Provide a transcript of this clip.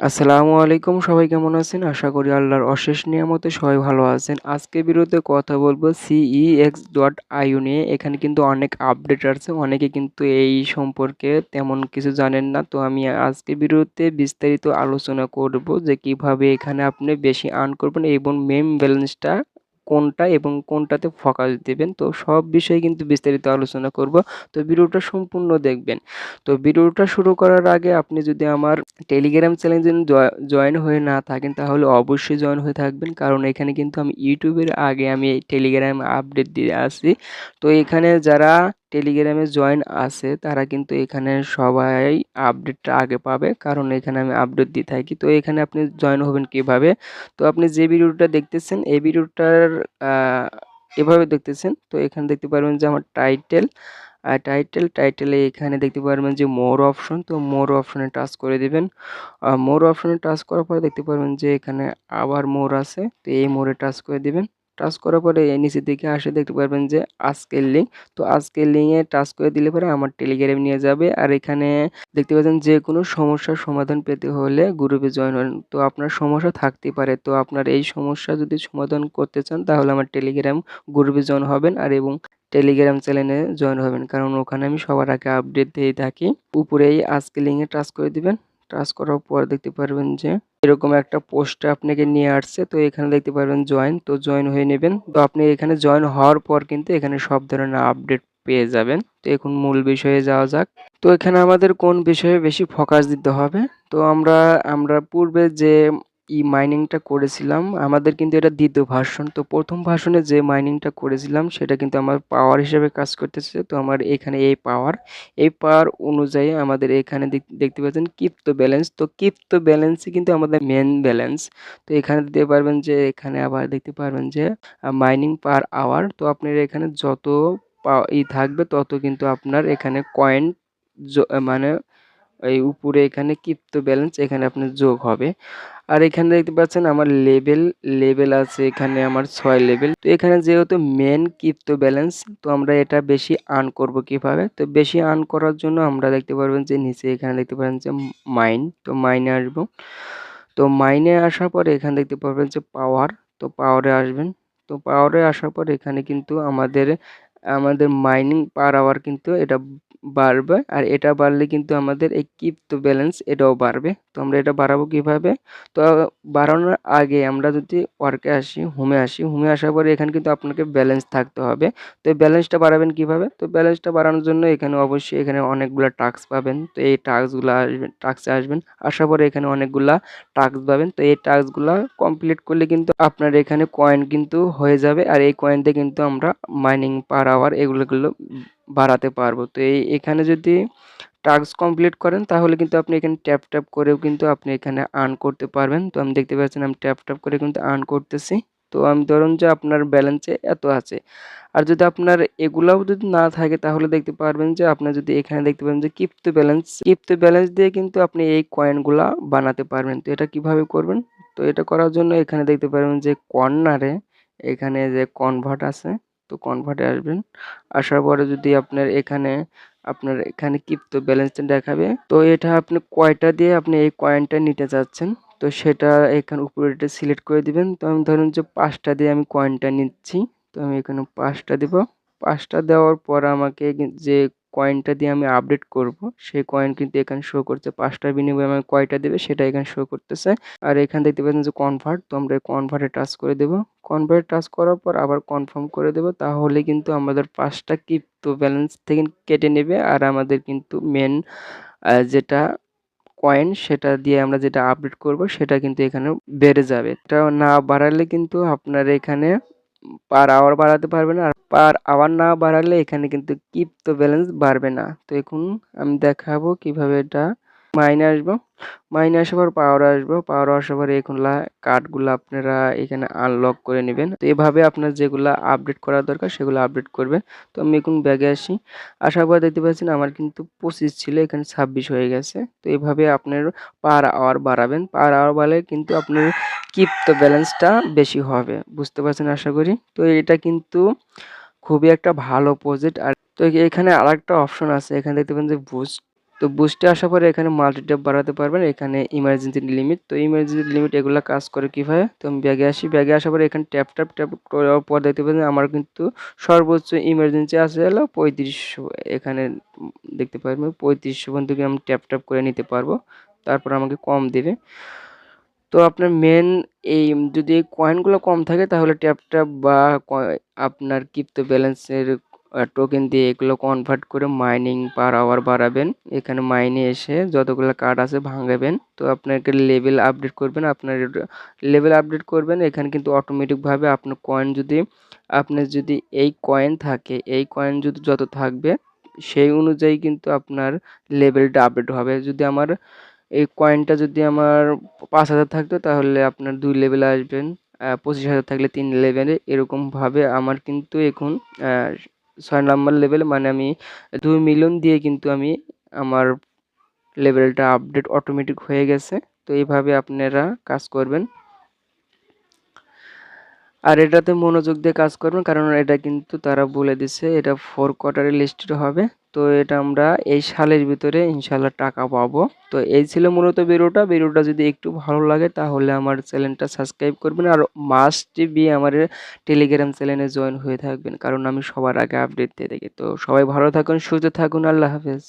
আসসালামু আলাইকুম, সবাই কেমন আছেন? আশা করি আল্লাহর অশেষ নিয়ামতে সবাই ভালো আছেন। আজকে ভিডিওতে কথা বলবো CEX.IO নিয়ে। এখানে কিন্তু অনেক আপডেট আছে। অনেকে কিন্তু এই সম্পর্কে তেমন কিছু জানেন না। তো আমি আজকে ভিডিওতে বিস্তারিত আলোচনা করব যে কিভাবে এখানে আপনি বেশি আর্ন করবেন এবং মেইন ব্যালেন্সটা কোনটা এবং কোনটাতে ফোকাস দিবেন। তো সব বিষয়ে কিন্তু বিস্তারিত আলোচনা করব। তো ভিডিওটা সম্পূর্ণ দেখবেন। তো ভিডিওটা শুরু করার আগে আপনি যদি আমার টেলিগ্রাম চ্যানেলে জয়েন হয়ে না থাকেন তাহলে অবশ্যই জয়েন হয়ে থাকবেন, কারণ এখানে কিন্তু আমি ইউটিউবের আগে আমি এই টেলিগ্রাম আপডেট দিয়ে আসি। তো এখানে যারা টেলিগ্রামে জয়েন আছে তারা কিন্তু এখানে সবাই আপডেটটা আগে পাবে, কারণ এখানে আমি আপডেট দিয়ে থাকি। তো এখানে আপনি জয়েন হবেন কিভাবে? তো আপনি যে ভিডিওটা দেখতেছেন এই ভিডিওটার এভাবে দেখতেছেন। তো এখানে দেখতে পারবেন যে আমার টাইটেলে এখানে দেখতে পারবেন যে মোর অপশন। তো মোর অপশনে টাচ করে দিবেন। মোর অপশনে টাচ করার পরে দেখতে পারবেন যে এখানে আবার মোর আছে। তো এই মোরে টাচ করে দিবেন। টাচ করার পরে এই নিচের দিকে আসে দেখতে পারবেন যে আজকের লিঙ্ক। তো আজকের লিঙ্কে টাচ করে দিলে পরে আমার টেলিগ্রামে নিয়ে যাবে। আর এখানে দেখতে পাচ্ছেন যে কোনো সমস্যার সমাধান পেতে হলে গ্রুপে জয়েন হন। তো আপনার সমস্যা থাকতেই পারে। তো আপনার এই সমস্যা যদি সমাধান করতে চান তাহলে আমার টেলিগ্রাম গ্রুপে জয়েন হবেন আর এবং টেলিগ্রাম চ্যানেলে জয়েন হবেন, কারণ ওখানে আমি সবার আগে আপডেট দিয়ে থাকি। উপরেই আজকে লিঙ্কে টাচ করে দিবেন। টাচ করার পর দেখতে পারবেন যে এরকম একটা পোস্টে আপনাকে নিয়ে আসছে। তো এখানে দেখতে পারবেন জয়েন, তো জয়েন হয়ে নেবেন। তো আপনি এখানে জয়েন হওয়ার পর কিন্তু এখানে সব ধরনের আপডেট পেয়ে যাবেন। তো এখন মূল বিষয়ে যাওয়া যাক। তো এখানে আমাদের কোন বিষয়ে বেশি ফোকাস দিতে হবে? তো আমরা পূর্বে যে মাইনিংটা করেছিলাম, আমাদের কিন্তু এটা দ্বিতীয় ভার্সন। তো প্রথম ভার্সনে যে মাইনিংটা করেছিলাম সেটা কিন্তু আমার পাওয়ার হিসেবে কাজ করতেছে। তো আমার এখানে এই পাওয়ার অনুযায়ী আমাদের এখানে দেখতে পাচ্ছেন ক্রিপ্টো ব্যালেন্স। তো ক্রিপ্টো ব্যালেন্সই কিন্তু আমাদের মেন ব্যালেন্স। তো এখানে দিতে পারবেন যে এখানে আবার দেখতে পারবেন যে মাইনিং পার আওয়ার। তো আপনার এখানে যত থাকবে তত কিন্তু আপনার এখানে কয়েন মানে এই উপরে এখানে ক্রিপ্টো ব্যালেন্স এখানে আপনার যোগ হবে। আর এখানে দেখতে পাচ্ছেন আমার লেভেল আছে এখানে আমার 6 লেভেল। তো এখানে যেহেতু মেন ক্রিপ্টো ব্যালেন্স, তো আমরা এটা বেশি আর্ন করব কিভাবে? তো বেশি আর্ন করার জন্য আমরা দেখতে পারবেন যে নিচে এখানে দেখতে পারেন যে মাইন। তো মাইনে আসবো। তো মাইনে আসার পরে এখানে দেখতে পারবেন যে পাওয়ার। তো পাওয়ারে আসবেন। তো পাওয়ারে আসার পর এখানে কিন্তু আমাদের মাইনিং পার আওয়ার কিন্তু এটা বাড়বে। আর এটা বাড়লে কিন্তু আমাদের এই ক্রিপ্টো ব্যালেন্স এটাও বাড়বে। তো আমরা এটা বাড়াবো কিভাবে? তো বাড়ানোর আগে আমরা যদি ওয়ার্কে আসি, হোমে আসার পরে এখানে কিন্তু আপনাকে ব্যালেন্স থাকতে হবে। তো এই ব্যালেন্সটা বাড়াবেন কিভাবে? তো ব্যালেন্সটা বাড়ানোর জন্য এখানে অবশ্যই এখানে অনেকগুলা টাস্ক পাবেন। তো এই টাস্কে আসবেন। আসার পরে এখানে অনেকগুলা টাস্ক পাবেন। তো এই টাস্কগুলা কমপ্লিট করলে কিন্তু আপনার এখানে কয়েন কিন্তু হয়ে যাবে। আর এই কয়েন দিয়ে কিন্তু আমরা মাইনিং পার আওয়ার এগুলো বাড়াতে পারবো। তো এখানে যদি টাস্ক কমপ্লিট করেন তাহলে কিন্তু আপনি এখানে ট্যাপ করেও কিন্তু আপনি এখানে আর্ন করতে পারবেন। তো আমি দেখতে পাচ্ছেন আমি ট্যাপ করে কিন্তু আর্ন করতেছি। তো আমি ধরুন যে আপনার ব্যালেন্সে এত আছে। আর যদি আপনার এগুলাও যদি না থাকে তাহলে দেখতে পারবেন যে আপনার যদি এখানে দেখতে পাবেন যে ক্রিপ্টো ব্যালেন্স দিয়ে কিন্তু আপনি এই কয়েনগুলা বানাতে পারবেন। তো এটা কিভাবে করবেন? তো এটা করার জন্য এখানে দেখতে পারবেন যে কর্নারে এখানে যে কনভার্ট আছে। তো কনভার্টে আসবেন। আসার পরে যদি আপনার এখানে ক্রিপ্টো ব্যালেন্সটা দেখাবে। তো এটা আপনি কয়টা দিয়ে আপনি এই কয়েনটা নিতে চাচ্ছেন, তো সেটা এখানে উপরে এটা সিলেক্ট করে দিবেন। তো আমি ধরুন যে 5টা দিয়ে আমি কয়েনটা নিচ্ছি। তো আমি এখানে 5টা দিব। 5টা দেওয়ার পর আমাকে যে কয়েনটা দিয়ে আমি আপডেট করব সেই কয়েন কিন্তু এখানে শো করছে। 5টার বিনিময়ে আমাকে কয়টা দেবে সেটা এখানে শো করতেছে। আর এখানে দেখতে পাচ্ছেন যে কনভার্ট। তো আমরা কনভার্টে টাচ করে দেব। কনভার্টে টাচ করার পর আবার কনফার্ম করে দেব। তাহলে কিন্তু আমাদের 5টা ক্রিপ্টো ব্যালেন্স থেকে কেটে নেবে। আর আমাদের কিন্তু মেন যেটা কয়েন সেটা দিয়ে আমরা যেটা আপডেট করব সেটা কিন্তু এখানে বেড়ে যাবে। এটা না বাড়ালে কিন্তু আপনার এখানে পার আওয়ার বাড়াতে পারবে না। আর পার আওয়ার না বাড়ালে এখানে কিন্তু ক্রিপ্টো ব্যালেন্স বাড়বে না। তো এখন আমি দেখাবো কিভাবে এটা মাইনে আসবো। মাইনে আসার পর পাওয়ার আসবো। পাওয়ার আসার পর এগুলা কার্ডগুলো আপনারা এখানে আনলক করে নেবেন। তো এভাবে আপনার যেগুলা আপডেট করা দরকার সেগুলো আপডেট করবেন। তো আমি এখন ব্যাগে আসি। আসার পর দেখতে পাচ্ছেন আমার কিন্তু 25 ছিল, এখানে 26 হয়ে গেছে। তো এভাবে আপনার পার আওয়ার বাড়াবেন। পার আওয়ার বাড়ালে কিন্তু আপনার ক্রিপ্টো ব্যালেন্সটা বেশি হবে। বুঝতে পারছেন আশা করি। তো এটা কিন্তু খুবই একটা ভালো প্রজেক্ট। আর তো এখানে আরেকটা অপশন আছে। এখানে দেখতে পাবেন যে বুস্ট। তো বুস্টে আসার পরে এখানে মাল্টি ট্যাপ বাড়াতে পারবেন, এখানে ইমার্জেন্সি লিমিট, তো ইমার্জেন্সি লিমিট এগুলো কাজ করে কীভাবে, তো আমি ব্যাগে আসি, ব্যাগে আসার পরে এখানে ট্যাপ করার পর দেখতে পাচ্ছেন আমার কিন্তু সর্বোচ্চ ইমার্জেন্সি আছে হলো 3500, এখানে দেখতে পারবেন 3500 পর্যন্ত আমি ট্যাপ করে নিতে পারবো, তারপর আমাকে কম দেবে। তো আপনার মেন এই যদি কয়েনগুলো কম থাকে তাহলে ট্যাপ বা আপনার ক্রিপ্টো ব্যালেন্সের টোকেন দিয়ে এগুলো কনভার্ট করে মাইনিং পার আওয়ার বাড়াবেন, এখানে মাইনে এসে যতগুলো কার্ড আছে ভাঙাবেন, তো আপনাকে লেভেল আপডেট করবেন, আপনার লেভেল আপডেট করবেন, এখানে কিন্তু অটোমেটিকভাবে আপনার কয়েন যদি আপনার যদি এই কয়েন থাকে, এই কয়েন যদি যত থাকবে সেই অনুযায়ী কিন্তু আপনার লেভেলটা আপডেট হবে। যদি আমার এই কয়েনটা যদি আমার 5000 থাকতো তাহলে আপনার 2 লেভেলে আসবেন, 25,000 থাকলে 3 লেভেলে, এরকমভাবে আমার কিন্তু এখন 6 নাম্বার লেভেলে, মানে আমি 2 মিলিয়ন দিয়ে কিন্তু আমি আমার লেভেলটা আপডেট অটোমেটিক হয়ে গেছে। তো এইভাবে আপনারা কাজ করবেন, আর এটাতে মনোযোগ দিয়ে কাজ করবেন, কারণ এটা কিন্তু তারা বলে দিছে এটা 4 কোয়ার্টারে লিস্টেড হবে। তো এটা আমরা এই সালের ভিতরে ইনশাল্লাহ টাকা পাবো। তো এই ছিল মূলত ভিডিওটা যদি একটু ভালো লাগে তাহলে আমার চ্যানেলটা সাবস্ক্রাইব করবেন, আর মাস্ট বি আমার টেলিগ্রাম চ্যানেলে জয়েন হয়ে থাকবেন, কারণ আমি সবার আগে আপডেট দিয়ে থাকি। তো সবাই ভালো থাকুন, সুস্থ থাকুন, আল্লাহ হাফেজ।